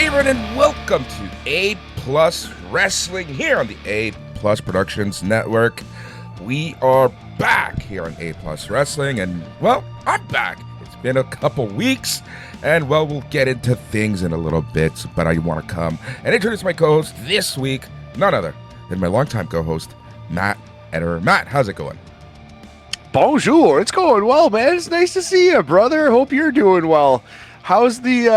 everyone, and welcome to A Plus Wrestling here on the A Plus Productions Network. We are back here on A Plus Wrestling, and, well, I'm back. It's been a couple weeks, and, well, we'll get into things in a little bit, but I want to come and introduce my co-host this week, none other than my longtime co-host, Matt Eder. Matt, how's it going? Bonjour, it's going well, man. It's nice to see you, brother. Hope you're doing well. How's the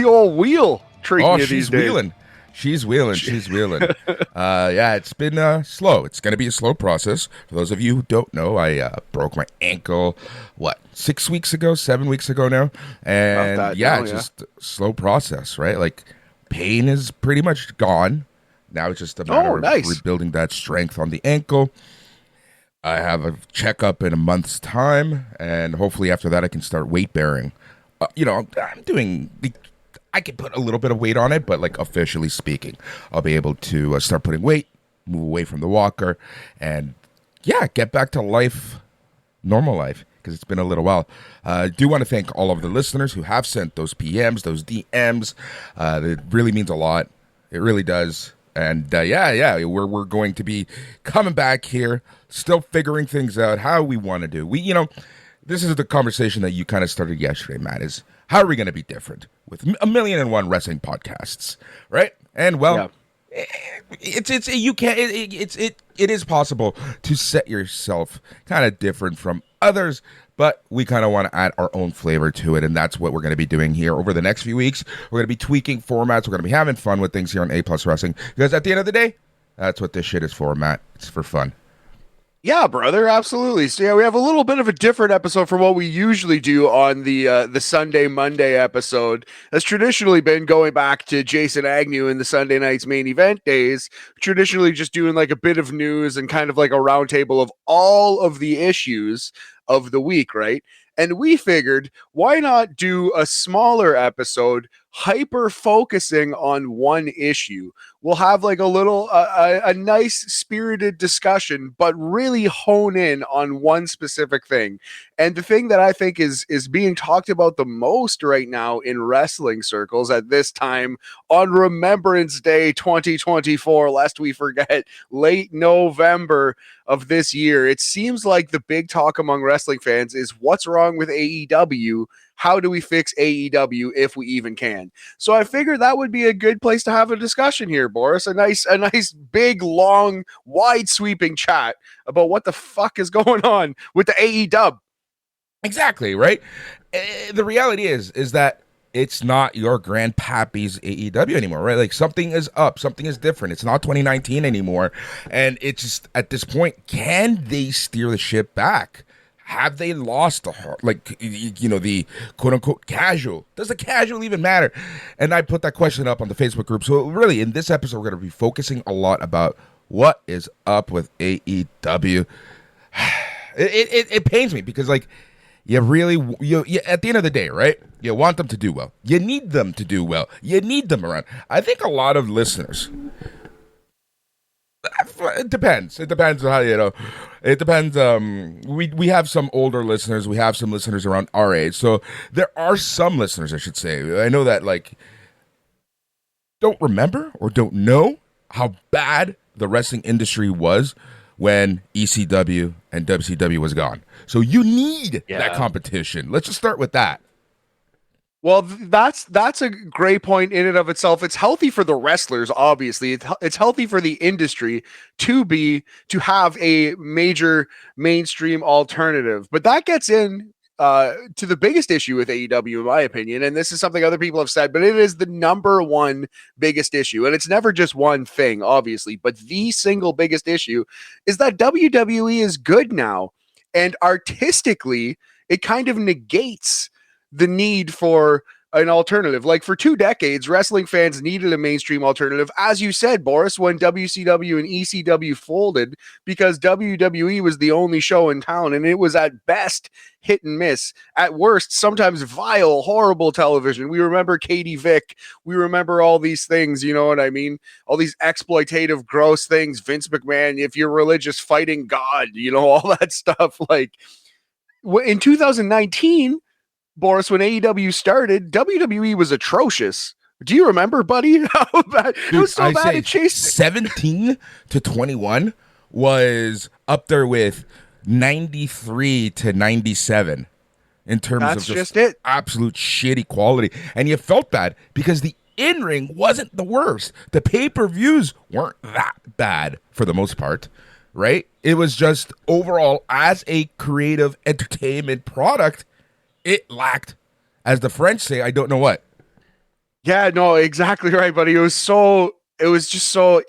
old wheel treating you these days? She's wheeling. Yeah, it's been slow. It's going to be a slow process. For those of you who don't know, I broke my ankle, 7 weeks ago now? And just a slow process, right? Like, pain is pretty much gone. Now it's just a matter of rebuilding that strength on the ankle. I have a checkup in a month's time, and hopefully after that I can start weight bearing. I can put a little bit of weight on it, but like officially speaking, I'll be able to start putting weight, move away from the walker, and get back to life, normal life, because it's been a little while. I do want to thank all of the listeners who have sent those PMs, those DMs. It really means a lot. It really does. And we're going to be coming back here, still figuring things out, how we want to do. This is the conversation that you kind of started yesterday, Matt, is how are we going to be different with 1,000,001 wrestling podcasts, right? And it is possible to set yourself kind of different from others, but we kind of want to add our own flavor to it, and that's what we're going to be doing here over the next few weeks. We're going to be tweaking formats. We're going to be having fun with things here on A Plus Wrestling, because at the end of the day, that's what this shit is for, Matt. It's for fun. Yeah, brother, absolutely. So we have a little bit of a different episode from what we usually do on the Sunday Monday episode. That's traditionally been going back to Jason Agnew in the Sunday night's main event days. Traditionally, just doing like a bit of news and kind of like a roundtable of all of the issues of the week, right? And we figured, why not do a smaller episode hyper focusing on one issue? We'll have like a nice spirited discussion, but really hone in on one specific thing. And the thing that I think is being talked about the most right now in wrestling circles at this time on Remembrance Day 2024, lest we forget, late November of this year, it seems like the big talk among wrestling fans is what's wrong with AEW. How do we fix AEW if we even can? So I figured that would be a good place to have a discussion here, Boris. A nice, big, long, wide sweeping chat about what the fuck is going on with the AEW. Exactly, right? The reality is that it's not your grandpappy's AEW anymore, right? Like, something is up, something is different. It's not 2019 anymore. And it's just, at this point, can they steer the ship back? Have they lost the heart? Like, the quote-unquote casual. Does the casual even matter? And I put that question up on the Facebook group. So really, in this episode, we're going to be focusing a lot about what is up with AEW. It pains me because, like, you at the end of the day, right? You want them to do well. You need them to do well. You need them around. I think a lot of listeners... It depends. It depends on how, it depends. We have some older listeners. We have some listeners around our age. So there are some listeners, I should say. I know that, like, don't remember or don't know how bad the wrestling industry was when ECW and WCW was gone. So you need that competition. Let's just start with that. Well, that's a great point in and of itself. It's healthy for the wrestlers, obviously. It's healthy for the industry to have a major mainstream alternative. But that gets in to the biggest issue with AEW, in my opinion. And this is something other people have said, but it is the number one biggest issue. And it's never just one thing, obviously, but the single biggest issue is that WWE is good now. And artistically, it kind of negates the need for an alternative. Like, for 2 decades, wrestling fans needed a mainstream alternative, as you said, Boris, when WCW and ECW folded, because WWE was the only show in town, and it was at best hit and miss, at worst sometimes vile, horrible television. We remember Katie Vick, we remember all these things, you know what I mean, all these exploitative, gross things. Vince McMahon, if you're religious, fighting God, all that stuff. Like, in 2019, Boris, when AEW started, WWE was atrocious. Do you remember, buddy? How bad it Dude, was so I bad say it chased. 17 to 21 was up there with 93 to 97 in terms of That's just just it. absolute shitty quality. And you felt that because the in ring wasn't the worst. The pay per views weren't that bad for the most part, right? It was just overall, as a creative entertainment product, it lacked, as the French say, I don't know what. Yeah, no, exactly right, buddy. It was just so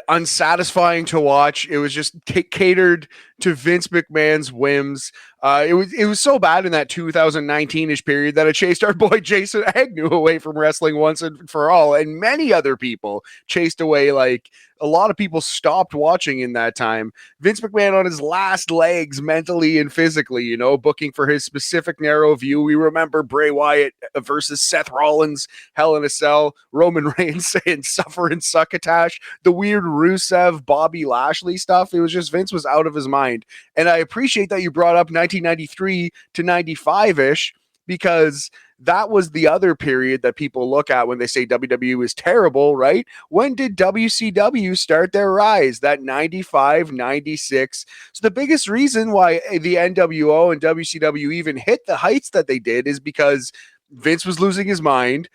unsatisfying to watch. It was just catered to Vince McMahon's whims. It was so bad in that 2019ish period that it chased our boy Jason Agnew away from wrestling once and for all, and many other people chased away. Like a lot of people stopped watching in that time. Vince McMahon on his last legs, mentally and physically, you know, booking for his specific narrow view. We remember Bray Wyatt versus Seth Rollins, Hell in a Cell, Roman Reigns saying "suffer and succotash," the weird Rusev, Bobby Lashley stuff. It was just Vince was out of his mind. And I appreciate that you brought up 1993 to 95 ish, because that was the other period that people look at when they say WWE is terrible, right? When did WCW start their rise? That 95, 96. So the biggest reason why the NWO and WCW even hit the heights that they did is because Vince was losing his mind.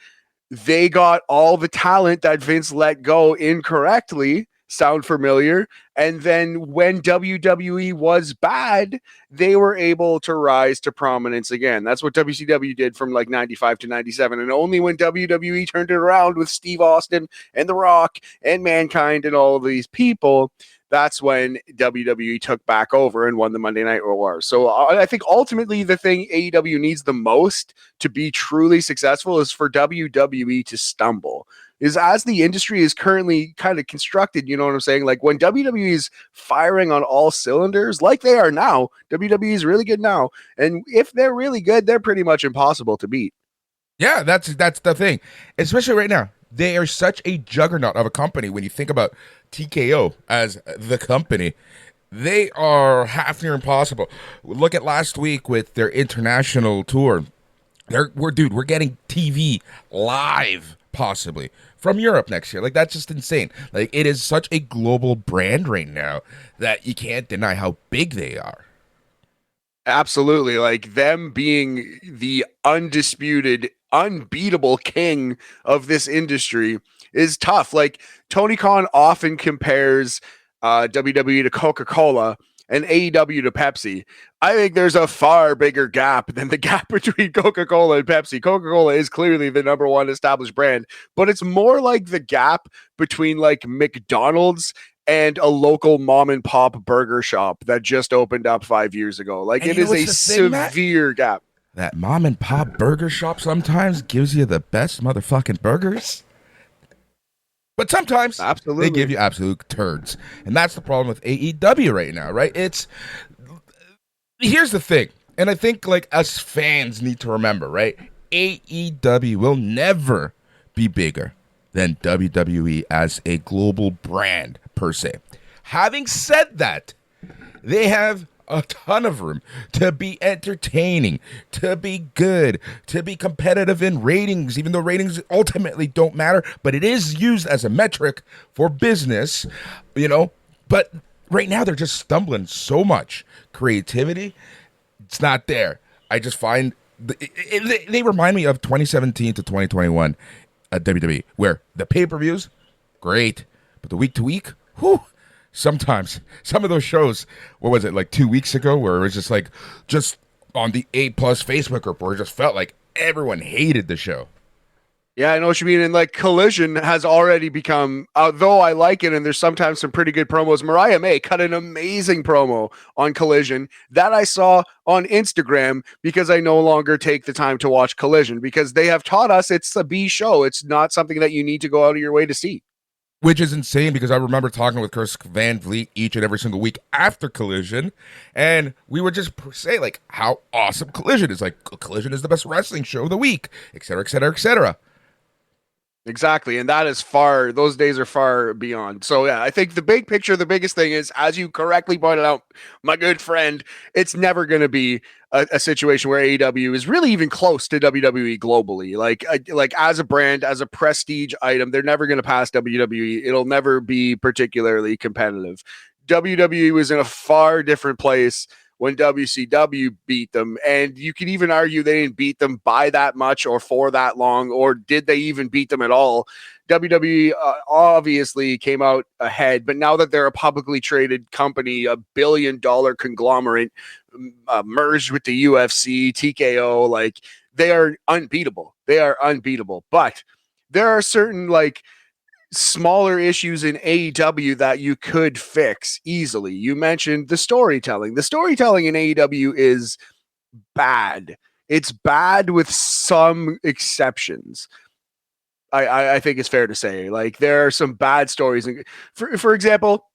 They got all the talent that Vince let go incorrectly. Sound familiar? And then when WWE was bad, they were able to rise to prominence again. That's what WCW did from like 95 to 97. And only when WWE turned it around with Steve Austin and The Rock and Mankind and all of these people, that's when WWE took back over and won the Monday Night War. So I think ultimately the thing AEW needs the most to be truly successful is for WWE to stumble. Is as the industry is currently kind of constructed, you know what I'm saying? Like when WWE is firing on all cylinders, like they are now, WWE is really good now. And if they're really good, they're pretty much impossible to beat. Yeah, that's the thing. Especially right now. They are such a juggernaut of a company when you think about TKO as the company. They are half near impossible. Look at last week with their international tour. We're getting TV live possibly from Europe next year. Like that's just insane. Like it is such a global brand right now that you can't deny how big they are. Absolutely. Like them being the undisputed, unbeatable king of this industry is tough. Like Tony Khan often compares WWE to Coca Cola and AEW to Pepsi. I think there's a far bigger gap than the gap between Coca Cola and Pepsi. Coca Cola is clearly the number one established brand, but it's more like the gap between like McDonald's and a local mom and pop burger shop that just opened up 5 years ago. Like And it you know is what's a the thing, Matt? severe gap. That mom and pop burger shop sometimes gives you the best motherfucking burgers. But sometimes they give Absolutely. you absolute turds. And that's the problem with AEW right now, right? It's here's the thing. And I think like us fans need to remember, right? AEW will never be bigger than WWE as a global brand per se. Having said that, they have a ton of room to be entertaining, to be good, to be competitive in ratings, even though ratings ultimately don't matter, but it is used as a metric for business, you know. But right now they're just stumbling so much. Creativity, it's not there. I just find they remind me of 2017 to 2021 at WWE, where the pay-per-views, great, but the week to week, whew, sometimes some of those shows, what was it, like 2 weeks ago, where it was just on the A plus Facebook group, where it just felt like everyone hated the show. Yeah, I know what you mean. And like Collision has already become, although I like it and there's sometimes some pretty good promos, Mariah May cut an amazing promo on Collision that I saw on Instagram because I no longer take the time to watch Collision because they have taught us it's a B show. It's not something that you need to go out of your way to see. Which is insane because I remember talking with Chris Van Vliet each and every single week after Collision, and we would just say like how awesome Collision is. Like Collision is the best wrestling show of the week, et cetera, et cetera, et cetera. Exactly. And that is far, those days are far beyond. So, yeah, I think the big picture, the biggest thing is, as you correctly pointed out, my good friend, it's never going to be a situation where AEW is really even close to WWE globally. Like as a brand, as a prestige item, they're never going to pass WWE. It'll never be particularly competitive. WWE was in a far different place when WCW beat them. And you could even argue they didn't beat them by that much or for that long, or did they even beat them at all? WWE obviously came out ahead, but now that they're a publicly traded company, a $1 billion conglomerate, merged with the UFC, TKO, like they are unbeatable. They are unbeatable. But there are certain like smaller issues in AEW that you could fix easily. You mentioned the storytelling. The storytelling in AEW is bad. It's bad with some exceptions. I think it's fair to say. Like there are some bad stories. For example,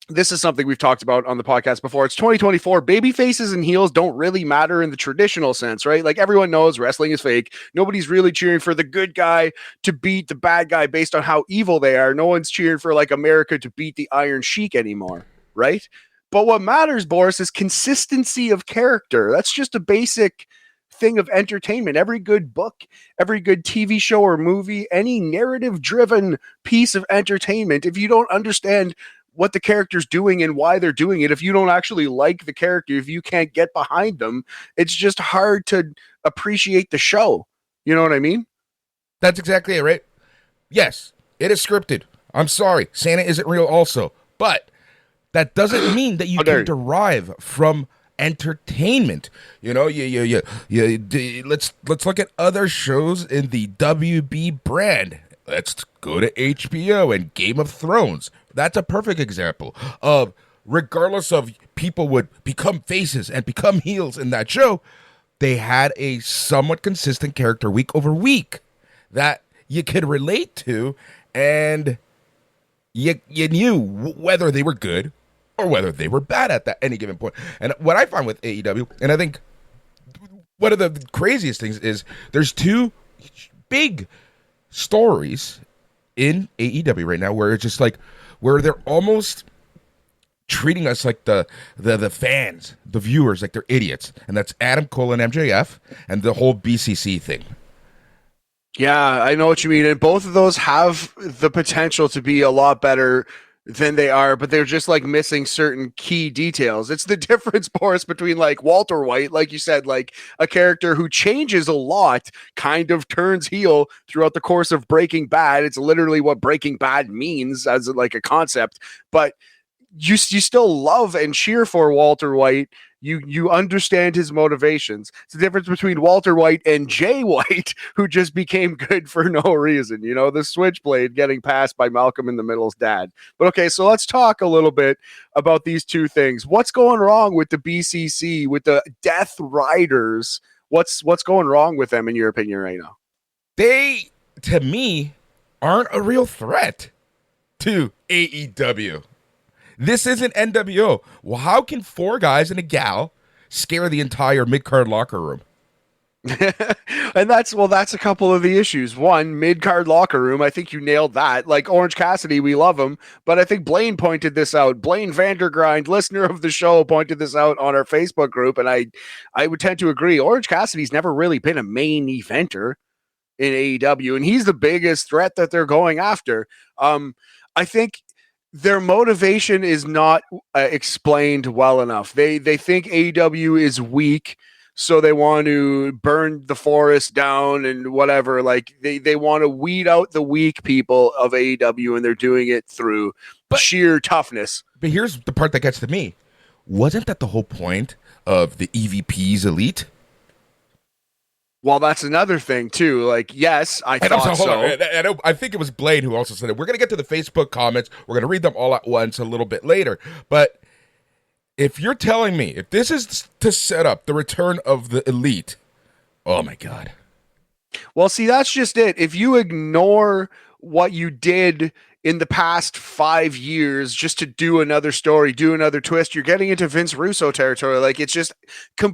this is something we've talked about on the podcast before. It's 2024. Baby faces and heels don't really matter in the traditional sense, right? Like everyone knows wrestling is fake. Nobody's really cheering for the good guy to beat the bad guy based on how evil they are. No one's cheering for like America to beat the Iron Sheik anymore, right? But what matters, Boris, is consistency of character. That's just a basic thing of entertainment. Every good book, every good TV show or movie, any narrative driven piece of entertainment, if you don't understand what the character's doing and why they're doing it, if you don't actually like the character, if you can't get behind them, it's just hard to appreciate the show. You know what I mean? That's exactly it, right? Yes, it is scripted. I'm sorry, Santa isn't real also, but that doesn't mean that you can derive from entertainment. You know, let's look at other shows in the WB brand. Let's go to HBO and Game of Thrones. That's a perfect example of, regardless of people would become faces and become heels in that show, they had a somewhat consistent character week over week that you could relate to, and you knew whether they were good or whether they were bad at that any given point. And what I find with AEW, and I think one of the craziest things is there's two big stories in AEW right now where it's just like, where they're almost treating us like the fans, the viewers, like they're idiots. And that's Adam Cole and MJF and the whole BCC thing. Yeah, I know what you mean. And both of those have the potential to be a lot better than they are, but they're just like missing certain key details. It's the difference, Boris, between like Walter White, like you said, like a character who changes a lot, kind of turns heel throughout the course of Breaking Bad. It's literally what Breaking Bad means as like a concept, but you still love and cheer for Walter White. You understand his motivations. It's the difference between Walter White and Jay White, who just became good for no reason. You know, the switchblade getting passed by Malcolm in the Middle's dad. But okay, so let's talk a little bit about these two things. What's going wrong with the BCC, with the Death Riders? What's going wrong with them in your opinion right now? They, to me, aren't a real threat to AEW. This isn't NWO. Well, how can four guys and a gal scare the entire mid-card locker room? And that's a couple of the issues. One, mid-card locker room. I think you nailed that. Like Orange Cassidy, we love him, but I think Blaine pointed this out. Blaine Vandergrind, listener of the show, pointed this out on our Facebook group, and I would tend to agree. Orange Cassidy's never really been a main eventer in AEW, and he's the biggest threat that they're going after. I think their motivation is not explained well enough. They think AEW is weak, so they want to burn the forest down and whatever. Like they want to weed out the weak people of AEW, and they're doing it through sheer toughness. But here's the part that gets to me. Wasn't that the whole point of the EVP's Elite? Well, that's another thing too. Like, yes, I thought so. I think it was Blaine who also said it. We're going to get to the Facebook comments. We're going to read them all at once a little bit later. But if you're telling me, if this is to set up the return of the Elite, oh my God. Well, see, that's just it. If you ignore what you did in the past 5 years just to do another story, do another twist, you're getting into Vince Russo territory. Like, it's just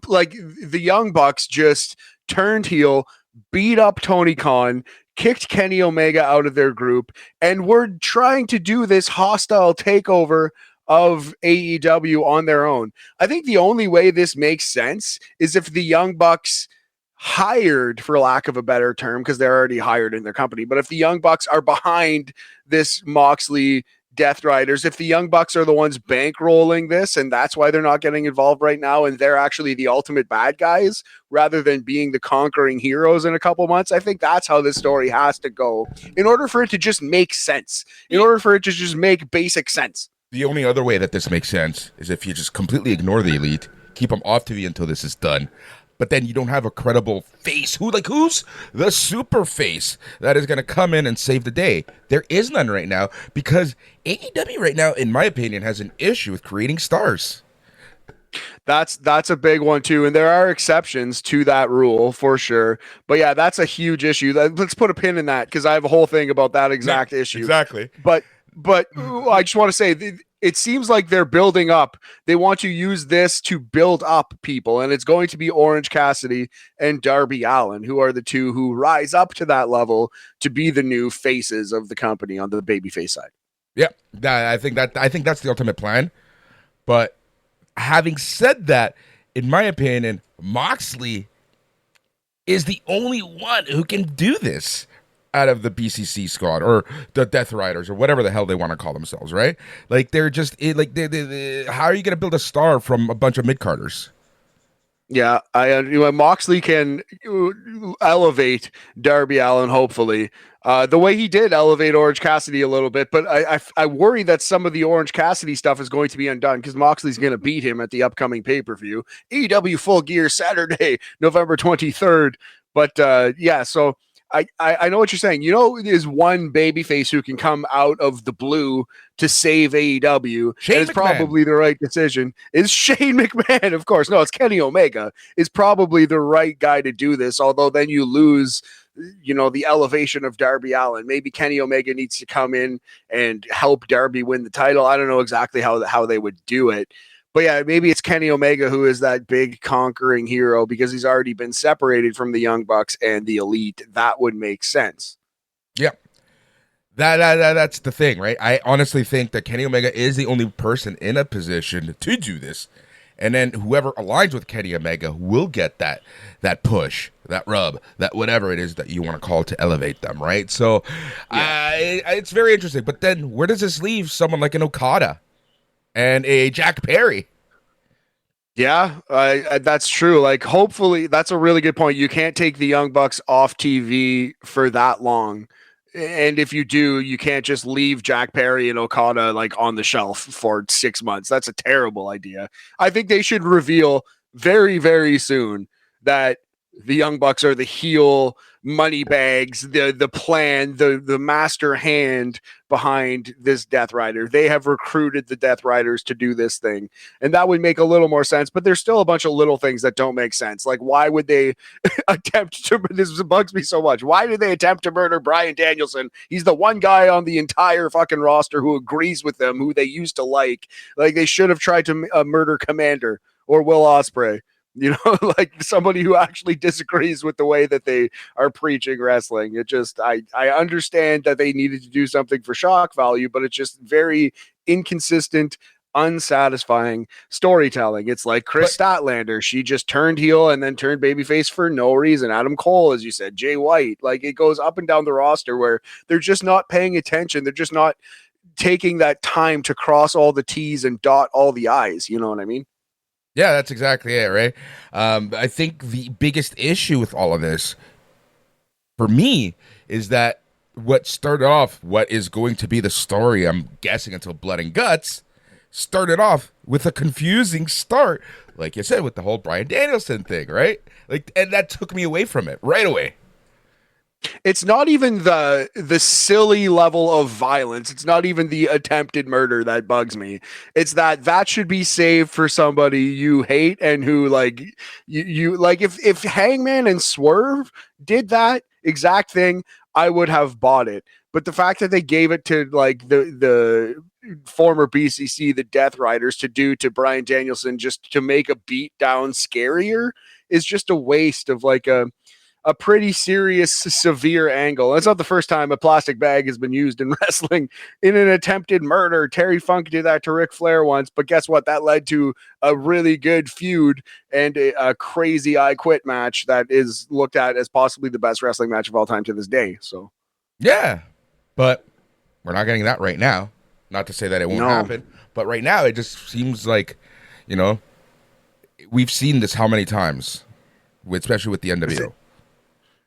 like the Young Bucks just turned heel, beat up Tony Khan, kicked Kenny Omega out of their group, and were trying to do this hostile takeover of AEW on their own. I think the only way this makes sense is if the Young Bucks hired, for lack of a better term, because they're already hired in their company, but if the Young Bucks are behind this Moxley Death Riders, if the Young Bucks are the ones bankrolling this and that's why they're not getting involved right now and they're actually the ultimate bad guys rather than being the conquering heroes in a couple months, I think that's how this story has to go in order for it to just make sense, in order for it to just make basic sense. The only other way that this makes sense is if you just completely ignore the Elite, keep them off TV until this is done. But then you don't have a credible face. Who's the super face that is going to come in and save the day? There is none right now because AEW right now, in my opinion, has an issue with creating stars. That's a big one too, and there are exceptions to that rule for sure. But yeah, that's a huge issue. Let's put a pin in that because I have a whole thing about that exact issue. Exactly. But I just want to say it seems like they're building up. They want to use this to build up people, and it's going to be Orange Cassidy and Darby Allin, who are the two who rise up to that level to be the new faces of the company on the babyface side. Yeah, I think that's the ultimate plan. But having said that, in my opinion, Moxley is the only one who can do this out of the BCC squad or the Death Riders or whatever the hell they want to call themselves, right? Like they're just how are you going to build a star from a bunch of mid-carders? Yeah, Moxley can elevate Darby Allin, hopefully. The way he did elevate Orange Cassidy a little bit, but I worry that some of the Orange Cassidy stuff is going to be undone because Moxley's going to beat him at the upcoming pay-per-view. AEW Full Gear Saturday, November 23rd. But yeah, so I know what you're saying. There's one babyface who can come out of the blue to save AEW. Shane and it's McMahon. Probably the right decision. Is Shane McMahon, of course. No, it's Kenny Omega. Is probably the right guy to do this, although then you lose the elevation of Darby Allin. Maybe Kenny Omega needs to come in and help Darby win the title. I don't know exactly how they would do it. But yeah, maybe it's Kenny Omega who is that big conquering hero because he's already been separated from the Young Bucks and the Elite. That would make sense. Yeah. That's the thing, right? I honestly think that Kenny Omega is the only person in a position to do this. And then whoever aligns with Kenny Omega will get that push, that rub, that whatever it is that you want to call to elevate them, right? So it's very interesting. But then where does this leave someone like an Okada and a Jack Perry? Yeah, that's true. Like, hopefully, that's a really good point. You can't take the Young Bucks off TV for that long. And if you do, you can't just leave Jack Perry and Okada like on the shelf for 6 months. That's a terrible idea. I think they should reveal very, very soon that the Young Bucks are the heel money bags, the plan, the master hand behind this Death Rider. They have recruited the Death Riders to do this thing. And that would make a little more sense, but there's still a bunch of little things that don't make sense. Like, why would they attempt to, this bugs me so much. Why did they attempt to murder Bryan Danielson? He's the one guy on the entire fucking roster who agrees with them, who they used to like. Like, they should have tried to murder Commander or Will Ospreay. Like somebody who actually disagrees with the way that they are preaching wrestling. It just, I understand that they needed to do something for shock value, but it's just very inconsistent, unsatisfying storytelling. It's like Chris Statlander. She just turned heel and then turned babyface for no reason. Adam Cole, as you said, Jay White. Like, it goes up and down the roster where they're just not paying attention. They're just not taking that time to cross all the T's and dot all the I's. You know what I mean? Yeah, that's exactly it, right? I think the biggest issue with all of this, for me, is that what started off, what is going to be the story, I'm guessing until Blood and Guts, started off with a confusing start, like you said, with the whole Bryan Danielson thing, right? Like, and that took me away from it right away. It's not even the silly level of violence. It's not even the attempted murder that bugs me. It's that should be saved for somebody you hate and who, like, you like. If Hangman and Swerve did that exact thing, I would have bought it. But the fact that they gave it to like the former BCC, the Death Riders, to do to Bryan Danielson just to make a beat down scarier is just a waste of like a pretty serious, severe angle. That's not the first time a plastic bag has been used in wrestling in an attempted murder. Terry Funk did that to Ric Flair once, but guess what? That led to a really good feud and a crazy I Quit match that is looked at as possibly the best wrestling match of all time to this day. So, Yeah, but we're not getting that right now. Not to say that it won't no. happen, but right now it just seems like, you know, we've seen this how many times, especially with the NWO.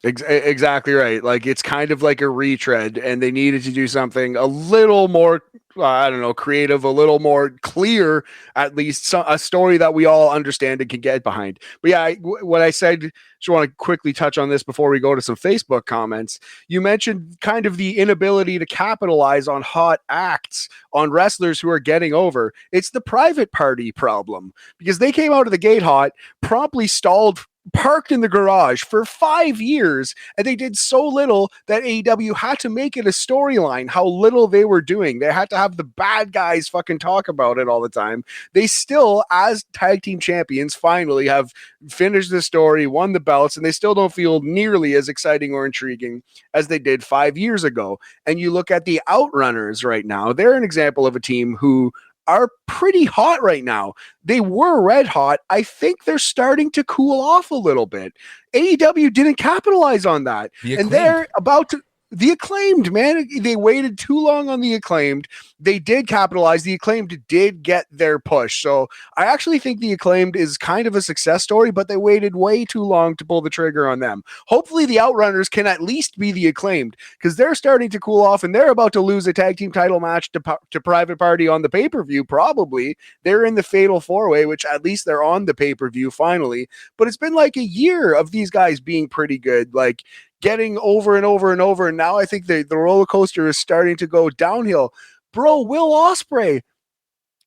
Exactly right. Like it's kind of like a retread, and they needed to do something a little more, I don't know, creative, a little more clear, at least a story that we all understand and can get behind. But yeah, what I said, just want to quickly touch on this before we go to some Facebook comments. You mentioned kind of the inability to capitalize on hot acts, on wrestlers who are getting over. It's the Private Party problem because they came out of the gate hot, promptly stalled, parked in the garage for 5 years, and they did so little that AEW had to make it a storyline how little they were doing. They had to have the bad guys fucking talk about it all the time. They still, as tag team champions, finally have finished the story, won the belts, and they still don't feel nearly as exciting or intriguing as they did 5 years ago. And you look at the Outrunners right now, they're an example of a team who are pretty hot right now. They were red hot. I think they're starting to cool off a little bit. AEW didn't capitalize on that. And they're about to. The Acclaimed, man, they waited too long on the Acclaimed. They did capitalize. The Acclaimed did get their push. So I actually think the Acclaimed is kind of a success story, but they waited way too long to pull the trigger on them. Hopefully the Outrunners can at least be the Acclaimed because they're starting to cool off and they're about to lose a tag team title match to Private Party on the pay-per-view, probably. They're in the Fatal 4-Way, which at least they're on the pay-per-view finally. But it's been like a year of these guys being pretty good. Like, getting over and over and over. And now I think the roller coaster is starting to go downhill. Bro, Will Ospreay,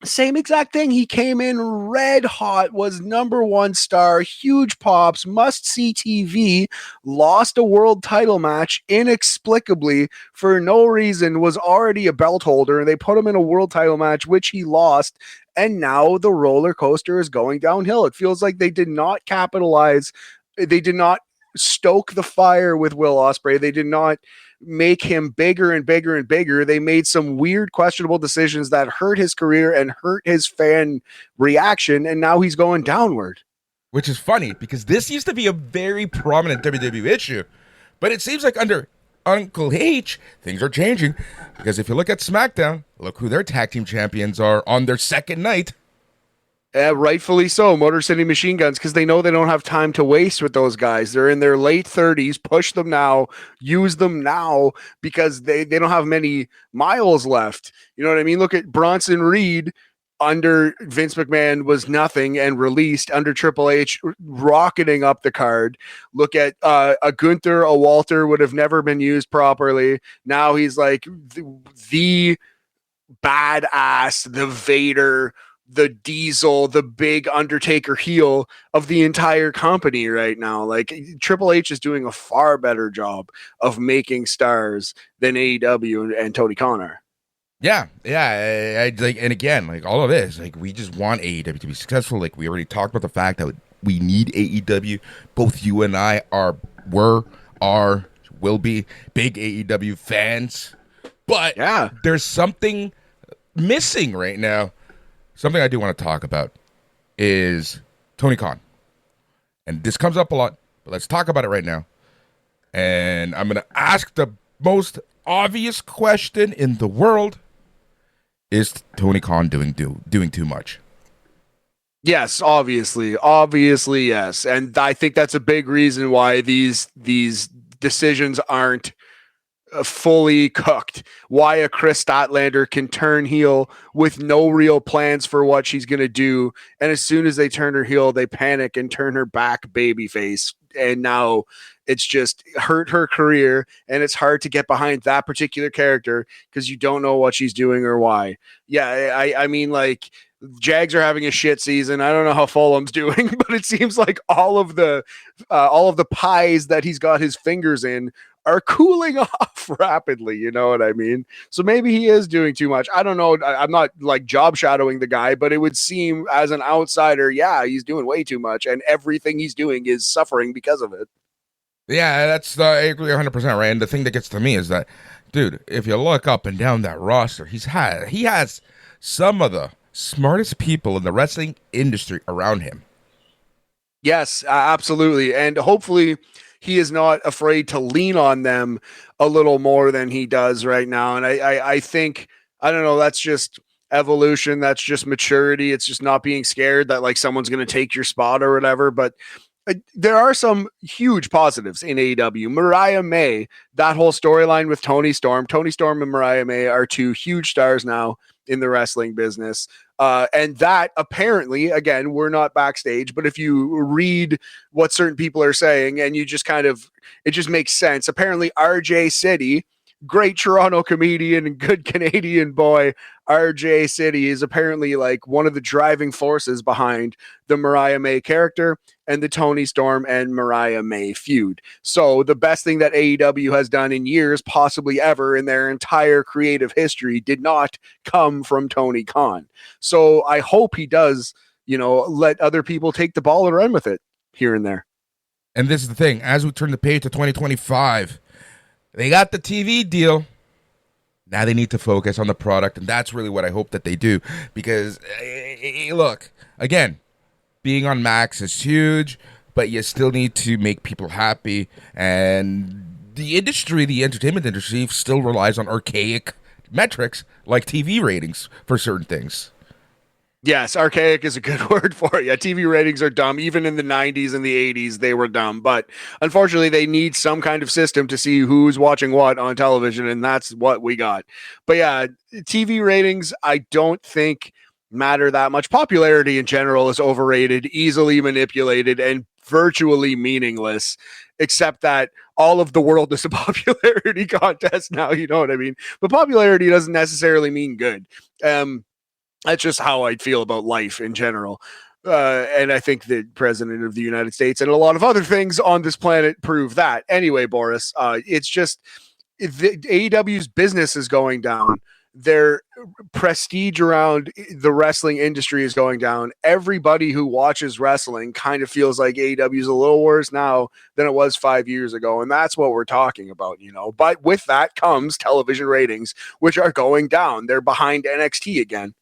same exact thing. He came in red hot, was number one star, huge pops, must see TV, lost a world title match inexplicably for no reason, was already a belt holder, and they put him in a world title match, which he lost. And now the roller coaster is going downhill. It feels like they did not capitalize. They did not stoke the fire with Will Ospreay. They did not make him bigger and bigger and bigger. They made some weird, questionable decisions that hurt his career and hurt his fan reaction, and now he's going downward. Which is funny because this used to be a very prominent WWE issue, but it seems like under Uncle H, things are changing because if you look at SmackDown, look who their tag team champions are on their second night. Rightfully so, Motor City Machine Guns, because they know they don't have time to waste with those guys. They're in their late 30s. Push them now, use them now, because they don't have many miles left. You know what I mean? Look at Bronson Reed under Vince McMahon was nothing and released under Triple H, rocketing up the card. Look at a Gunther, a Walter would have never been used properly. Now he's like the badass, the Vader, the Diesel, the big Undertaker heel of the entire company right now. Like Triple H is doing a far better job of making stars than AEW and Tony Khan. Yeah, I like, and again, like all of this, like we just want AEW to be successful. Like we already talked about the fact that we need AEW. Both you and I will be big AEW fans, but yeah, there's something missing right now. Something I do want to talk about is Tony Khan. And this comes up a lot, but let's talk about it right now. And I'm going to ask the most obvious question in the world. Is Tony Khan doing too much? Yes, obviously, yes. And I think that's a big reason why these decisions aren't fully cooked. Why a Chris Statlander can turn heel with no real plans for what she's going to do. And as soon as they turn her heel, they panic and turn her back babyface. And now it's just hurt her career. And it's hard to get behind that particular character because you don't know what she's doing or why. Yeah, I mean, like, Jags are having a shit season. I don't know how Fulham's doing, but it seems like all of the pies that he's got his fingers in are cooling off rapidly. You know what I mean? So maybe he is doing too much. I don't know. I'm not like job shadowing the guy, but it would seem as an outsider, yeah, he's doing way too much, and everything he's doing is suffering because of it. Yeah, that's I agree 100% right. And the thing that gets to me is that, dude, if you look up and down that roster, he has some of the smartest people in the wrestling industry around him. Yes, absolutely. And hopefully he is not afraid to lean on them a little more than he does right now. And I think, I don't know, that's just evolution. That's just maturity. It's just not being scared that like someone's going to take your spot or whatever. But there are some huge positives in AEW. Mariah May, that whole storyline with Tony Storm. Tony Storm and Mariah May are two huge stars now in the wrestling business. And that apparently, again, we're not backstage, but if you read what certain people are saying and you just kind of, it just makes sense. Apparently, RJ City, great Toronto comedian and good Canadian boy, RJ City is apparently like one of the driving forces behind the Mariah May character and the Tony Storm and Mariah May feud. So the best thing that AEW has done in years, possibly ever in their entire creative history, did not come from Tony Khan. So I hope he does, let other people take the ball and run with it here and there. And this is the thing: as we turn the page to 2025, they got the TV deal. Now they need to focus on the product, and that's really what I hope that they do. Because, look, again, being on Max is huge, but you still need to make people happy. And the entertainment industry, still relies on archaic metrics like TV ratings for certain things. Yes, archaic is a good word for it. Yeah, TV ratings are dumb. Even in the 90s and the 80s, they were dumb. But unfortunately, they need some kind of system to see who's watching what on television, and that's what we got. But yeah, TV ratings, I don't think matter that much. Popularity in general is overrated, easily manipulated, and virtually meaningless, except that all of the world is a popularity contest now, you know what I mean? But popularity doesn't necessarily mean good. That's just how I feel about life in general. And I think the president of the United States and a lot of other things on this planet prove that. Anyway, Boris, it's just the AEW's business is going down. Their prestige around the wrestling industry is going down. Everybody who watches wrestling kind of feels like AEW is a little worse now than it was 5 years ago. And that's what we're talking about, But with that comes television ratings, which are going down. They're behind NXT again.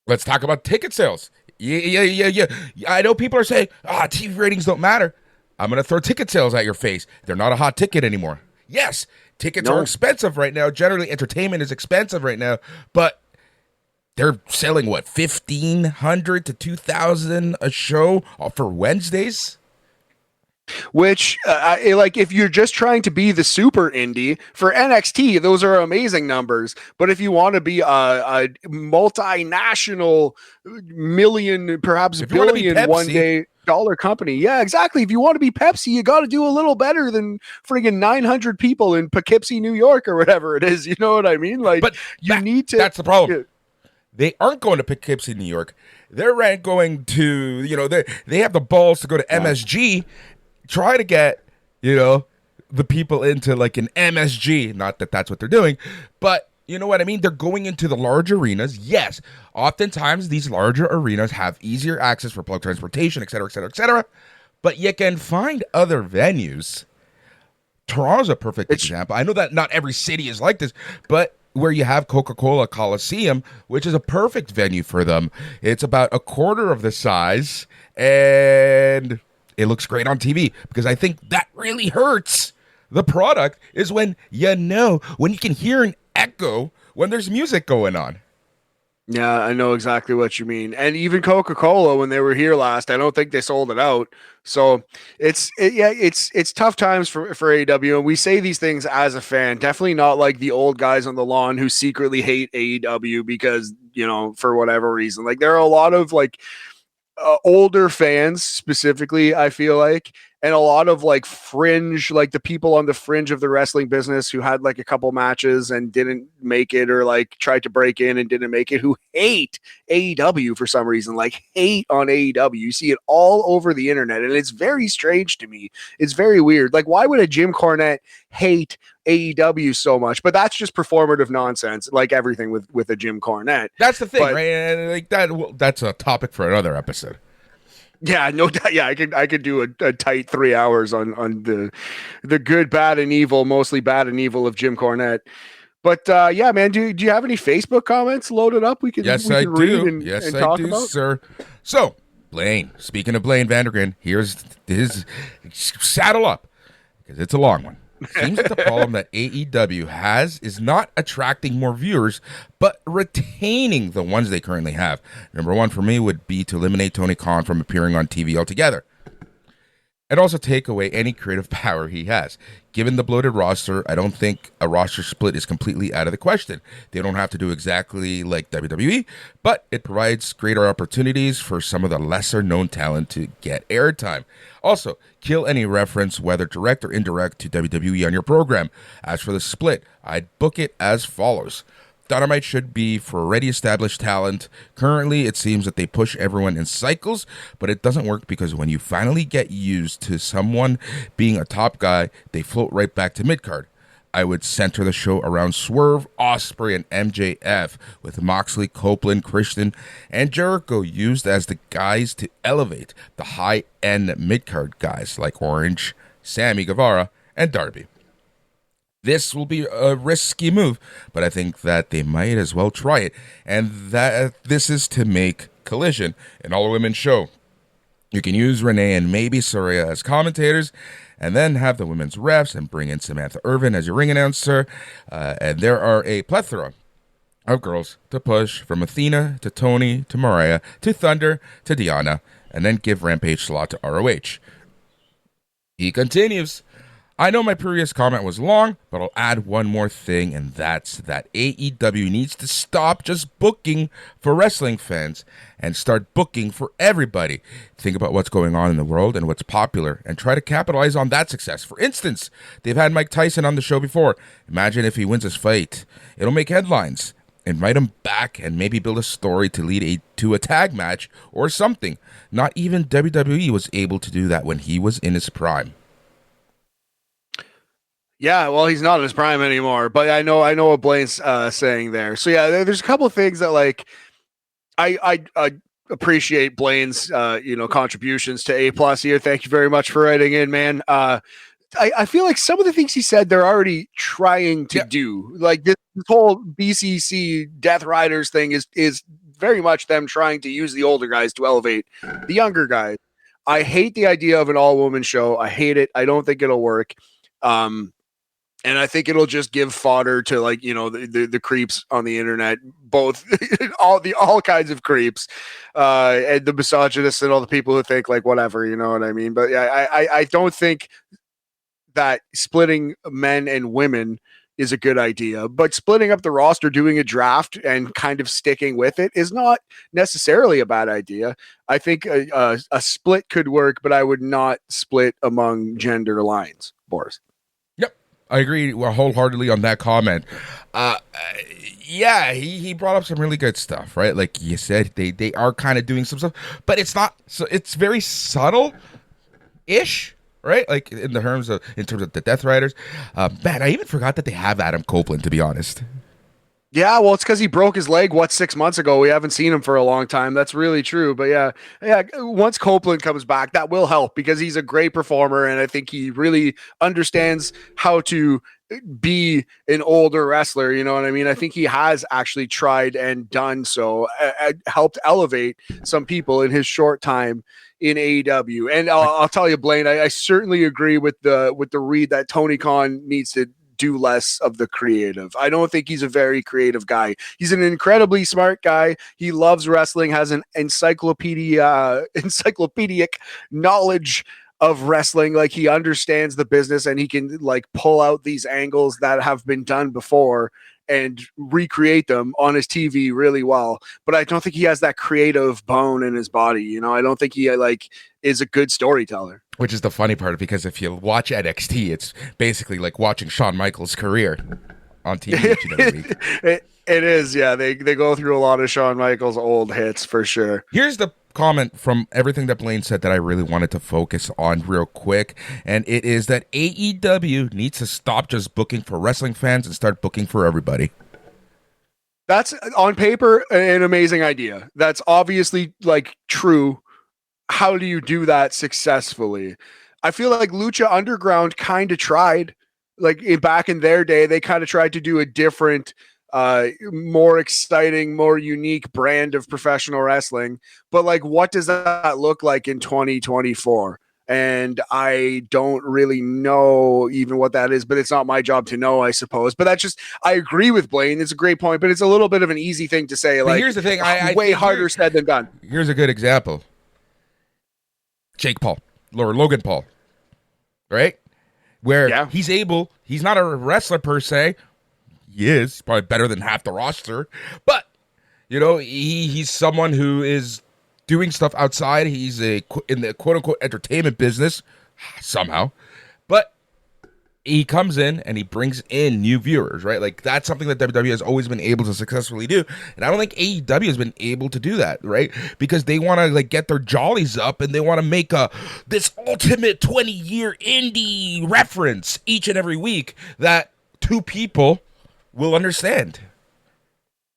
Let's talk about ticket sales. Yeah. I know people are saying, TV ratings don't matter. I'm going to throw ticket sales at your face. They're not a hot ticket anymore. Yes, tickets are expensive right now. Generally, entertainment is expensive right now. But they're selling, 1,500 to 2,000 a show for Wednesdays? Which like if you're just trying to be the super indie for NXT, those are amazing numbers. But if you want to be a multinational million, perhaps billion one day dollar company, yeah, exactly. If you want to be Pepsi, you got to do a little better than friggin' 900 people in Poughkeepsie, New York, or whatever it is. You know what I mean? Like, but you need to. That's the problem. They aren't going to Poughkeepsie, New York. They're going to, they have the balls to go to MSG. Try to get, the people into like an MSG. Not that that's what they're doing, but you know what I mean? They're going into the large arenas. Yes, oftentimes these larger arenas have easier access for public transportation, et cetera, et cetera, et cetera. But you can find other venues. Toronto's a perfect example. I know that not every city is like this, but where you have Coca-Cola Coliseum, which is a perfect venue for them. It's about a quarter of the size, and it looks great on TV, because I think that really hurts the product is when when you can hear an echo when there's music going on. Yeah, I know exactly what you mean. And even Coca-Cola, when they were here last, I don't think they sold it out. So it's tough times for AEW. And we say these things as a fan, definitely not like the old guys on the lawn who secretly hate AEW because, for whatever reason. Like there are a lot of like older fans specifically, I feel like, and a lot of like fringe, like the people on the fringe of the wrestling business who had like a couple matches and didn't make it, or like tried to break in and didn't make it, who hate AEW for some reason, like hate on AEW. You see it all over the internet, and it's very strange to me. It's very weird. Like, why would a Jim Cornette hate AEW so much? But that's just performative nonsense, like everything with a Jim Cornette. That's the thing, right? And like that's a topic for another episode. Yeah, no doubt. Yeah, I could do a tight 3 hours on the good, bad, and evil, mostly bad and evil of Jim Cornette. But yeah, man, do you have any Facebook comments loaded up Yes, we I can read do. and, Yes, and I talk do, about? sir. So, Blaine, speaking of Blaine Vandergren, here's his saddle up because it's a long one. Seems that the problem that AEW has is not attracting more viewers, but retaining the ones they currently have. Number one for me would be to eliminate Tony Khan from appearing on TV altogether, and also take away any creative power he has. Given the bloated roster, I don't think a roster split is completely out of the question. They don't have to do exactly like WWE, but it provides greater opportunities for some of the lesser known talent to get airtime. Also, kill any reference, whether direct or indirect, to WWE on your program. As for the split, I'd book it as follows. Dynamite should be for already established talent. Currently, it seems that they push everyone in cycles, but it doesn't work because when you finally get used to someone being a top guy, they float right back to midcard. I would center the show around Swerve, Osprey, and MJF, with Moxley, Copeland, Christian, and Jericho used as the guys to elevate the high-end midcard guys like Orange, Sammy Guevara, and Darby. This will be a risky move, but I think that they might as well try it. And that this is to make Collision an all-women show. You can use Renee and maybe Soraya as commentators, and then have the women's refs and bring in Samantha Irvin as your ring announcer. And there are a plethora of girls to push, from Athena to Tony to Mariah to Thunder to Diana, and then give Rampage slot to ROH. He continues. I know my previous comment was long, but I'll add one more thing, and that's that AEW needs to stop just booking for wrestling fans and start booking for everybody. Think about what's going on in the world and what's popular, and try to capitalize on that success. For instance, they've had Mike Tyson on the show before. Imagine if he wins his fight. It'll make headlines. Invite him back and maybe build a story to lead to a tag match or something. Not even WWE was able to do that when he was in his prime. Yeah, well, he's not in his prime anymore, but I know what Blaine's saying there. So yeah, there's a couple of things that like I appreciate Blaine's contributions to A plus here. Thank you very much for writing in, man. I feel like some of the things he said they're already trying to do. Like this whole BCC Death Riders thing is very much them trying to use the older guys to elevate the younger guys. I hate the idea of an all woman show. I hate it. I don't think it'll work. And I think it'll just give fodder to the creeps on the internet, both all kinds of creeps, and the misogynists and all the people who think like whatever, you know what I mean? But yeah, I don't think that splitting men and women is a good idea, but splitting up the roster, doing a draft and kind of sticking with it is not necessarily a bad idea. I think a split could work, but I would not split among gender lines, Boris. I agree wholeheartedly on that comment. Yeah, he brought up some really good stuff, right? Like you said, they are kind of doing some stuff, but it's not. So it's very subtle, ish, right? Like in terms of the Death Riders. Man, I even forgot that they have Adam Copeland. To be honest. Yeah, well, it's because he broke his leg 6 months ago. We haven't seen him for a long time. That's really true. But yeah. Once Copeland comes back, that will help because he's a great performer, and I think he really understands how to be an older wrestler. You know what I mean? I think he has actually tried and done so, helped elevate some people in his short time in AEW. And I'll tell you, Blaine, I certainly agree with the read that Tony Khan needs to do less of the creative. I don't think he's a very creative guy. He's an incredibly smart guy. He loves wrestling, has an encyclopedic knowledge of wrestling. Like he understands the business and he can like pull out these angles that have been done before and recreate them on his TV really well. But I don't think he has that creative bone in his body. You know, I don't think he is a good storyteller. Which is the funny part, because if you watch NXT, it's basically like watching Shawn Michaels' career on TV each and every week. It is, yeah. They go through a lot of Shawn Michaels' old hits for sure. Here's the comment from everything that Blaine said that I really wanted to focus on real quick, and it is that AEW needs to stop just booking for wrestling fans and start booking for everybody. That's on paper an amazing idea. That's obviously like true. how do you do that successfully? I feel like Lucha Underground kind of tried, like back in their day, they kind of tried to do a different, more exciting, more unique brand of professional wrestling. But like, what does that look like in 2024? And I don't really know even what that is, but it's not my job to know, I suppose. But that's just, I agree with Blaine. It's a great point, but it's a little bit of an easy thing to say. But Like, here's the thing, I way think harder said than done. here's a good example. Jake Paul or Logan Paul, right? Where he's not a wrestler per se. He is probably better than half the roster, but he's someone who is doing stuff outside. He's in the quote unquote entertainment business somehow, but he comes in and he brings in new viewers, right? Like that's something that WWE has always been able to successfully do, and I don't think AEW has been able to do that, right? Because they want to like get their jollies up and they want to make this ultimate 20-year indie reference each and every week that two people will understand.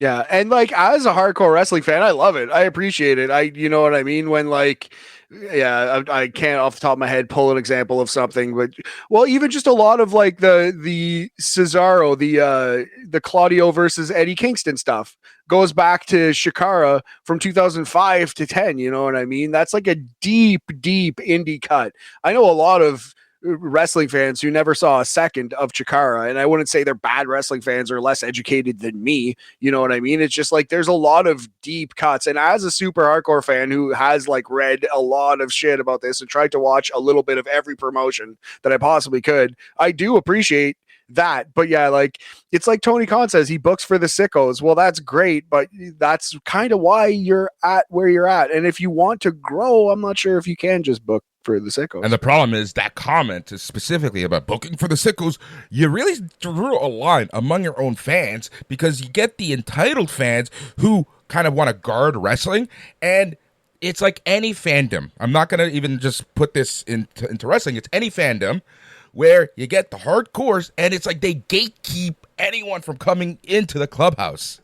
Yeah, and like as a hardcore wrestling fan, I love it. I appreciate it. You know what I mean? When like, yeah, I can't off the top of my head pull an example of something, but well, even just a lot of like the Cesaro, the Claudio versus Eddie Kingston stuff goes back to Shikara from 2005 to 10. You know what I mean? That's like a deep indie cut. I know a lot of wrestling fans who never saw a second of Chikara, and I wouldn't say they're bad wrestling fans or less educated than me. You know what I mean? It's just like there's a lot of deep cuts, and as a super hardcore fan who has like read a lot of shit about this and tried to watch a little bit of every promotion that I possibly could, I do appreciate that. But yeah, like it's like Tony Khan says, he books for the sickos. Well, that's great, but that's kind of why you're at where you're at. And if you want to grow, I'm not sure if you can just book for the sickos. And the problem is that comment is specifically about booking for the sickos. You really drew a line among your own fans because you get the entitled fans who kind of want to guard wrestling, and it's like any fandom. I'm not going to even just put this into wrestling. It's any fandom where you get the hardcores, and it's like they gatekeep anyone from coming into the clubhouse.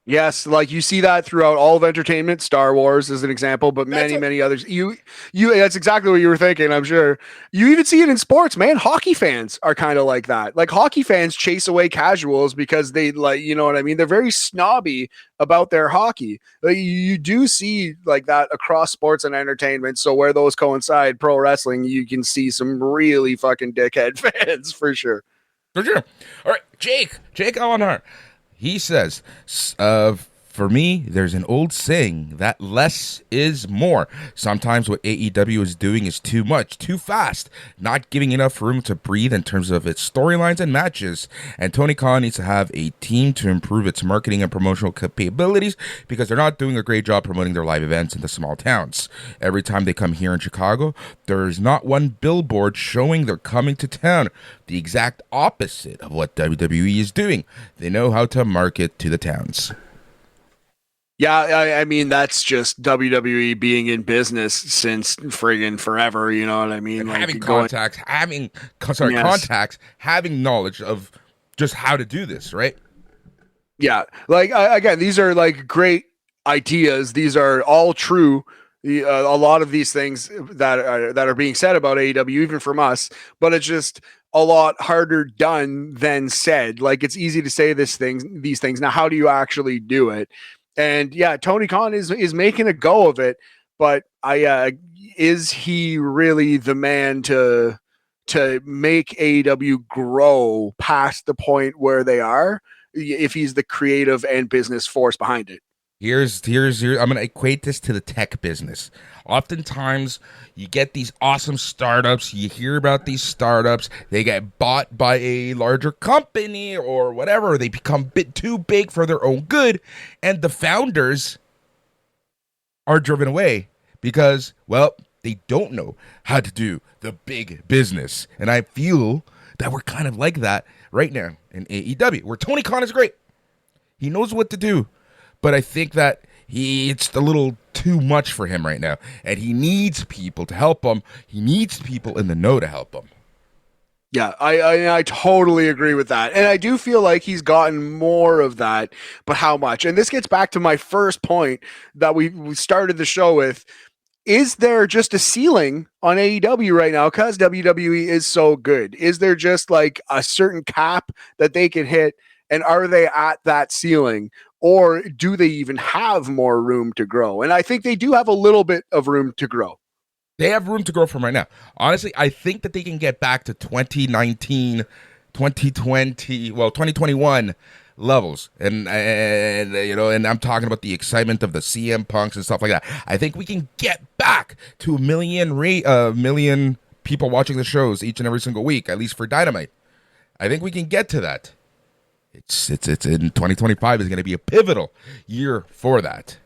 Yes, like you see that throughout all of entertainment. Star Wars is an example, but many others. You that's exactly what you were thinking, I'm sure. You even see it in sports, man. Hockey fans are kind of like that. Like hockey fans chase away casuals because they like, you know what I mean? They're very snobby about their hockey. Like, you do see like that across sports and entertainment. So where those coincide, pro wrestling, you can see some really fucking dickhead fans for sure. For sure. All right, Jake Allenhart. He says, for me, there's an old saying that less is more. Sometimes what AEW is doing is too much, too fast, not giving enough room to breathe in terms of its storylines and matches. And Tony Khan needs to have a team to improve its marketing and promotional capabilities because they're not doing a great job promoting their live events in the small towns. Every time they come here in Chicago, there's not one billboard showing they're coming to town. The exact opposite of what WWE is doing. They know how to market to the towns. Yeah, I mean that's just WWE being in business since friggin' forever. You know what I mean? Like having contacts, having knowledge of just how to do this, right? Yeah, like again, these are like great ideas. These are all true. A lot of these things that are being said about AEW, even from us, but it's just a lot harder done than said. Like it's easy to say these things. Now, how do you actually do it? And yeah, Tony Khan is making a go of it, but is he really the man to make AEW grow past the point where they are if he's the creative and business force behind it? Here's I'm gonna equate this to the tech business. Oftentimes you get these awesome startups, you hear about these startups, they get bought by a larger company or whatever, they become a bit too big for their own good, and the founders are driven away because, well, they don't know how to do the big business. And I feel that we're kind of like that right now in AEW, where Tony Khan is great. He knows what to do. But I think that it's a little too much for him right now. And he needs people to help him. He needs people in the know to help him. Yeah, I totally agree with that. And I do feel like he's gotten more of that, but how much? And this gets back to my first point that we started the show with. is there just a ceiling on AEW right now because WWE is so good? Is there just like a certain cap that they can hit? And are they at that ceiling? Or do they even have more room to grow? And I think they do have a little bit of room to grow. They have room to grow from right now. Honestly, I think that they can get back to 2019, 2020, 2021 levels. And I'm talking about the excitement of the CM Punks and stuff like that. I think we can get back to a million people watching the shows each and every single week, at least for Dynamite. I think we can get to that. It's in 2025 is going to be a pivotal year for that.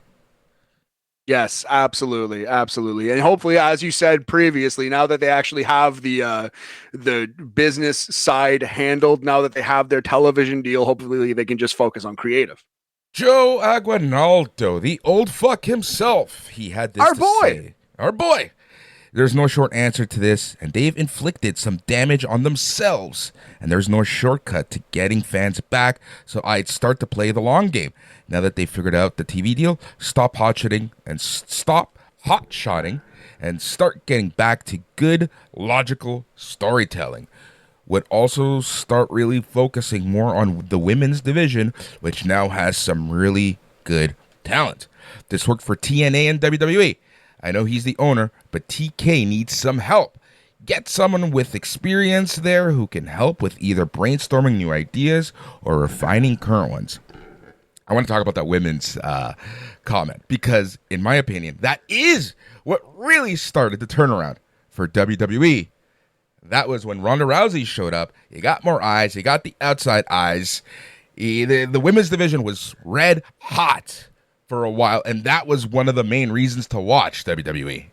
Yes, absolutely, absolutely, and hopefully, as you said previously, now that they actually have the business side handled, now that they have their television deal, hopefully they can just focus on creative. Joe Aguinaldo, the old fuck himself, he had this say. Our boy. There's no short answer to this, and they've inflicted some damage on themselves, and there's no shortcut to getting fans back, so I'd start to play the long game. Now that they've figured out the TV deal, stop hot-shotting and start getting back to good, logical storytelling. Would also start really focusing more on the women's division, which now has some really good talent. This worked for TNA and WWE. I know he's the owner, but TK needs some help. Get someone with experience there who can help with either brainstorming new ideas or refining current ones. I want to talk about that women's comment because, in my opinion, that is what really started the turnaround for WWE. That was when Ronda Rousey showed up. You got more eyes. You got the outside eyes. The women's division was red hot for a while, and that was one of the main reasons to watch WWE.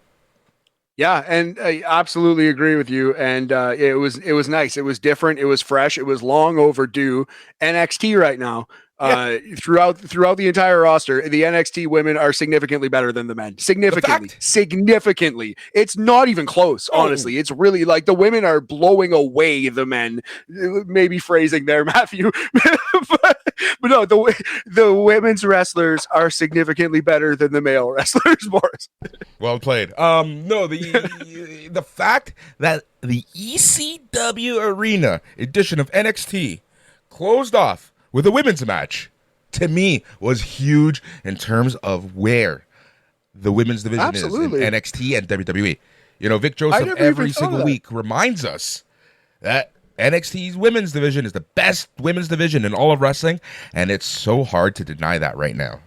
Yeah, and I absolutely agree with you. And it was nice. It was different. It was fresh. It was long overdue. NXT right now. Throughout the entire roster, the NXT women are significantly better than the men. Significantly. It's not even close, honestly. It's really like the women are blowing away the men. Maybe phrasing there, Matthew. but no, the women's wrestlers are significantly better than the male wrestlers, Boris. Well played. No, the fact that the ECW Arena edition of NXT closed off with a women's match, to me, was huge in terms of where the women's division is in NXT and WWE. You know, Vic Joseph every single week reminds us that NXT's women's division is the best women's division in all of wrestling, and it's so hard to deny that right now.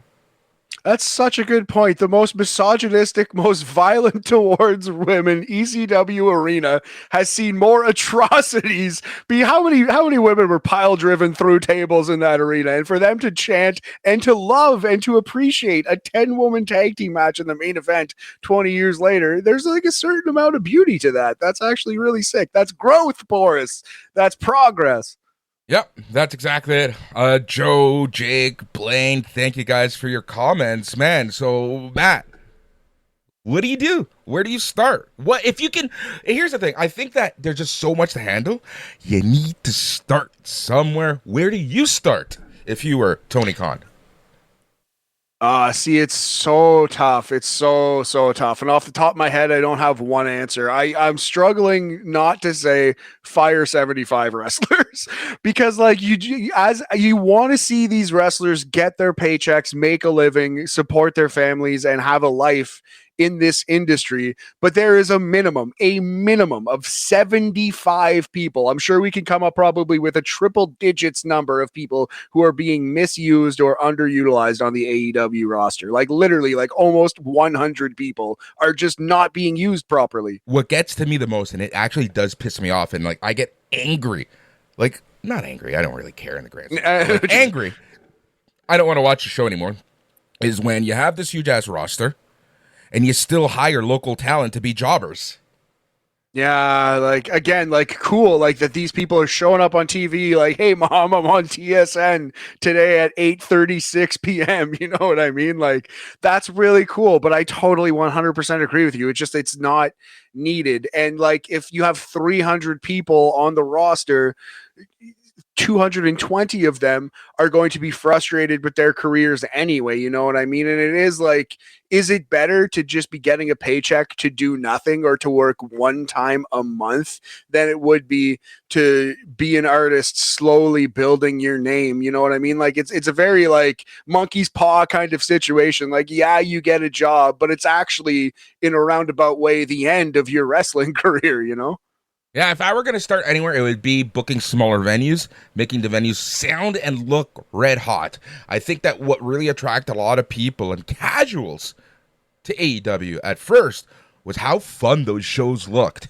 That's such a good point. The most misogynistic, most violent towards women ECW arena has seen more atrocities. How many women were pile driven through tables in that arena? And for them to chant and to love and to appreciate a 10-woman tag team match in the main event 20 years later, there's like a certain amount of beauty to that. That's actually really sick. That's growth, Boris. That's progress. Yep, that's exactly it. Joe, Jake, Blaine, thank you guys for your comments, man. So, Matt, what do you do? Where do you start? What if you can? Here's the thing. I think that there's just so much to handle. You need to start somewhere. Where do you start if you were Tony Khan? See, it's so tough. It's so tough. And off the top of my head, I don't have one answer. I'm struggling not to say fire 75 wrestlers because like you want to see these wrestlers get their paychecks, make a living, support their families, and have a life in this industry, but there is a minimum of 75 people. I'm sure we can come up probably with a triple digits number of people who are being misused or underutilized on the AEW roster. Like literally, like almost 100 people are just not being used properly. What gets to me the most, and it actually does piss me off, and like I get angry, like not angry, I don't really care in the grand scheme, like, angry, I don't want to watch the show anymore, is when you have this huge ass roster and you still hire local talent to be jobbers. Yeah, like again, like cool, like that these people are showing up on TV like, hey mom, I'm on TSN today at 8:36 p.m. You know what I mean? Like that's really cool, but I totally 100% agree with you. It's not needed. And like if you have 300 people on the roster, 220 of them are going to be frustrated with their careers anyway. You know what I mean? And it is like, is it better to just be getting a paycheck to do nothing or to work one time a month than it would be to be an artist slowly building your name? You know what I mean? Like it's a very like monkey's paw kind of situation. Like, yeah, you get a job, but it's actually in a roundabout way the end of your wrestling career, you know? Yeah, if I were going to start anywhere, it would be booking smaller venues, making the venues sound and look red hot. I think that what really attracted a lot of people and casuals to AEW at first was how fun those shows looked.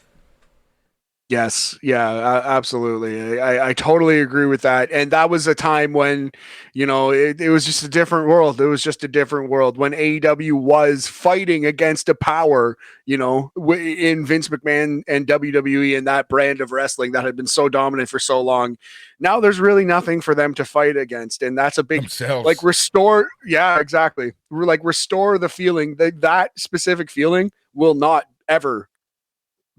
Yes, yeah, absolutely. I totally agree with that. And that was a time when, you know, it was just a different world. It was just a different world when AEW was fighting against a power, you know, in Vince McMahon and WWE and that brand of wrestling that had been so dominant for so long. Now there's really nothing for them to fight against. And that's a big, Themselves. like, restore. Yeah, exactly. We're like, restore the feeling that specific feeling will not ever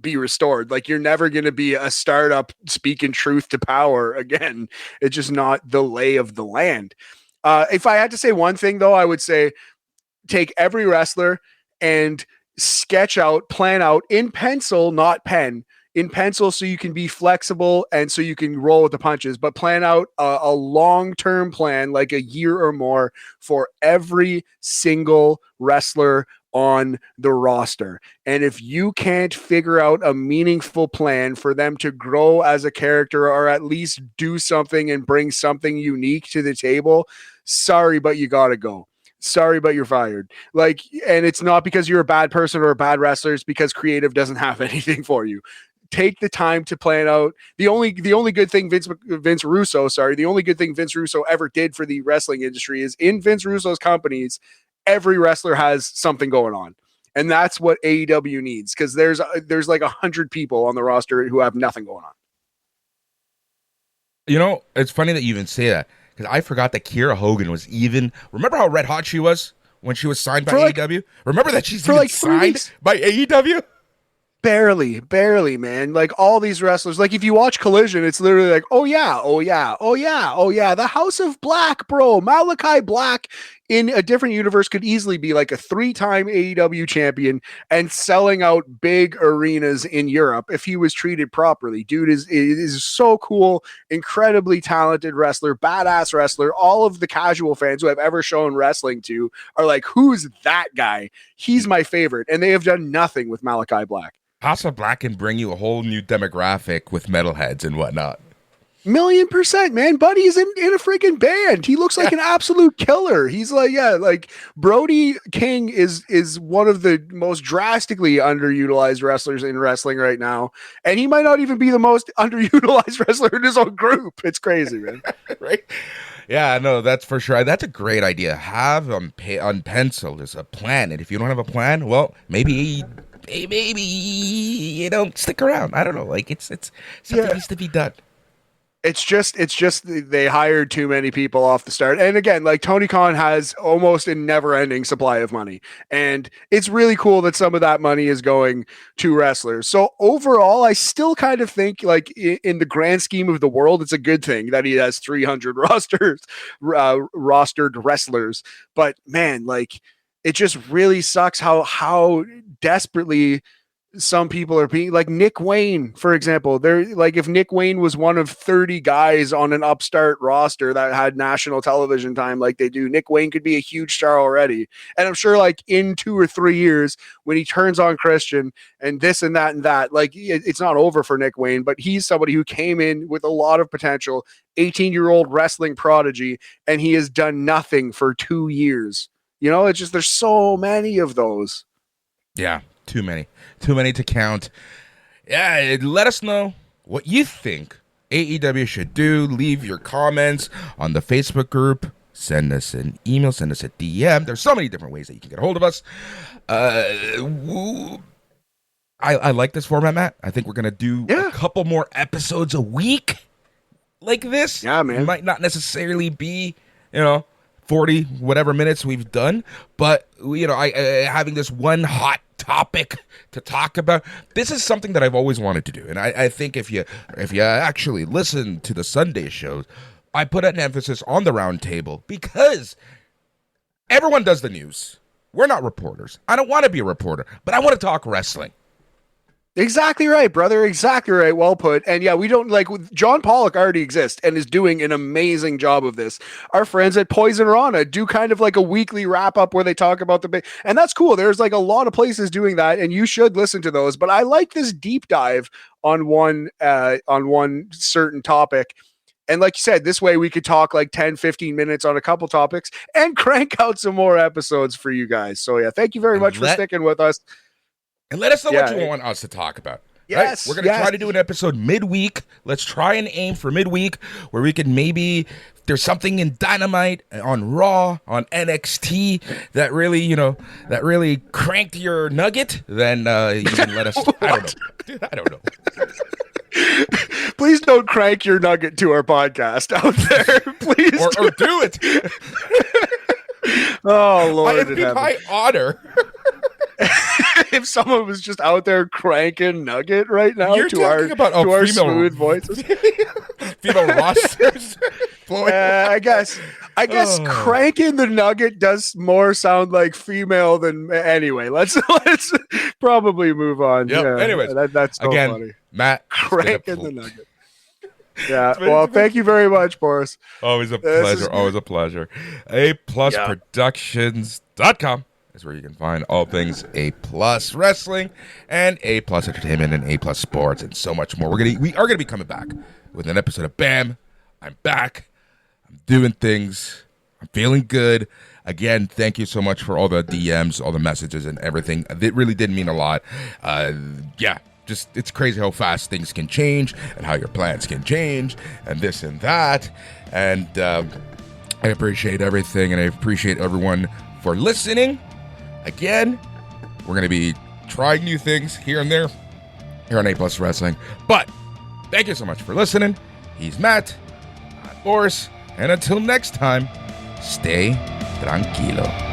be restored. Like you're never going to be a startup speaking truth to power again. It's just not the lay of the land. If I had to say one thing though, I would say take every wrestler and sketch out, plan out in pencil, not pen, in pencil so you can be flexible and so you can roll with the punches, but plan out a long-term plan, like a year or more for every single wrestler on the roster. And if you can't figure out a meaningful plan for them to grow as a character or at least do something and bring something unique to the table, sorry, but you got to go. Sorry, but you're fired. Like, and it's not because you're a bad person or a bad wrestler, it's because creative doesn't have anything for you. Take the time to plan out. The only good thing Vince Russo ever did for the wrestling industry is in Vince Russo's companies, every wrestler has something going on. And that's what AEW needs, because there's like 100 people on the roster who have nothing going on. You know, it's funny that you even say that, because I forgot that Kiera Hogan was even... Remember how red hot she was when she was signed by AEW? Remember that she's even signed by AEW? Barely, man. Like all these wrestlers, like if you watch Collision, it's literally like, oh yeah. The House of Black, bro. Malachi Black in a different universe could easily be like a 3-time AEW champion and selling out big arenas in Europe if he was treated properly. Dude is so cool, incredibly talented wrestler, badass wrestler. All of the casual fans who have ever shown wrestling to are like, who's that guy? He's my favorite. And they have done nothing with Malachi Black. House of Black can bring you a whole new demographic with metalheads and whatnot. 1,000,000%, man. Buddy's in a freaking band. He looks like an absolute killer. He's like, yeah, like Brody King is one of the most drastically underutilized wrestlers in wrestling right now. And he might not even be the most underutilized wrestler in his own group. It's crazy, man. Right? Yeah, no, that's for sure. That's a great idea. Have on pencil is a plan. And if you don't have a plan, well, maybe you don't stick around. I don't know. Like it's something needs to be done. It's just they hired too many people off the start. And again, like Tony Khan has almost a never-ending supply of money. And it's really cool that some of that money is going to wrestlers. So overall, I still kind of think like in the grand scheme of the world, it's a good thing that he has 300 rostered wrestlers. But man, like it just really sucks how desperately some people are being like Nick Wayne, for example. They're like, if Nick Wayne was one of 30 guys on an upstart roster that had national television time like they do, Nick Wayne could be a huge star already. And I'm sure like in 2 or 3 years when he turns on Christian and this and that, like it's not over for Nick Wayne, but he's somebody who came in with a lot of potential, 18-year-old wrestling prodigy, and he has done nothing for 2 years. You know, it's just, there's so many of those. Yeah. Too many to count. Yeah, let us know what you think AEW should do. Leave your comments on the Facebook group. Send us an email. Send us a DM. There's so many different ways that you can get a hold of us. I like this format, Matt. I think we're going to do a couple more episodes a week like this. Yeah, man. It might not necessarily be, 40 whatever minutes we've done, but, I having this one hot topic to talk about. This is something that I've always wanted to do, and I think if you actually listen to the Sunday shows, I put an emphasis on the round table because everyone does the news. We're not reporters. I don't want to be a reporter, but I want to talk wrestling. Exactly right, brother. Exactly right. Well put. And yeah, we don't like John Pollock already exists and is doing an amazing job of this. Our friends at Poison Rana do kind of like a weekly wrap up where they talk about the big, and that's cool. There's like a lot of places doing that, and you should listen to those. But I like this deep dive on one certain topic. And like you said, this way we could talk like 10, 15 minutes on a couple topics and crank out some more episodes for you guys. So yeah, thank you very much for sticking with us. And let us know what you want us to talk about. Yes. Right? We're going to try to do an episode midweek. Let's try and aim for midweek where we can maybe, if there's something in Dynamite, on Raw, on NXT that really cranked your nugget, then you can let us. I don't know. Dude, I don't know. Please don't crank your nugget to our podcast out there. Please. or do it. Oh, Lord. It'd be my honor. If someone was just out there cranking nugget right now to our smooth voices. Female rosters. I guess cranking the nugget does more sound like female than anyway. Let's probably move on. Yep. Yeah, anyways, that's so again, funny. Matt, Cranking the nugget. Yeah. Well, thank you very much, Boris. Always a pleasure. Always a pleasure. A+Productions.com is where you can find all things A+ Wrestling and A+ Entertainment and A+ Sports and so much more. We are gonna be coming back with an episode of BAM. I'm back. I'm doing things. I'm feeling good. Again, thank you so much for all the DMs, all the messages, and everything. It really did mean a lot. Just it's crazy how fast things can change and how your plans can change and this and that. And I appreciate everything, and I appreciate everyone for listening. Again, we're going to be trying new things here and there here on A+ Wrestling. But thank you so much for listening. He's Matt, I'm Boris, and until next time, stay tranquilo.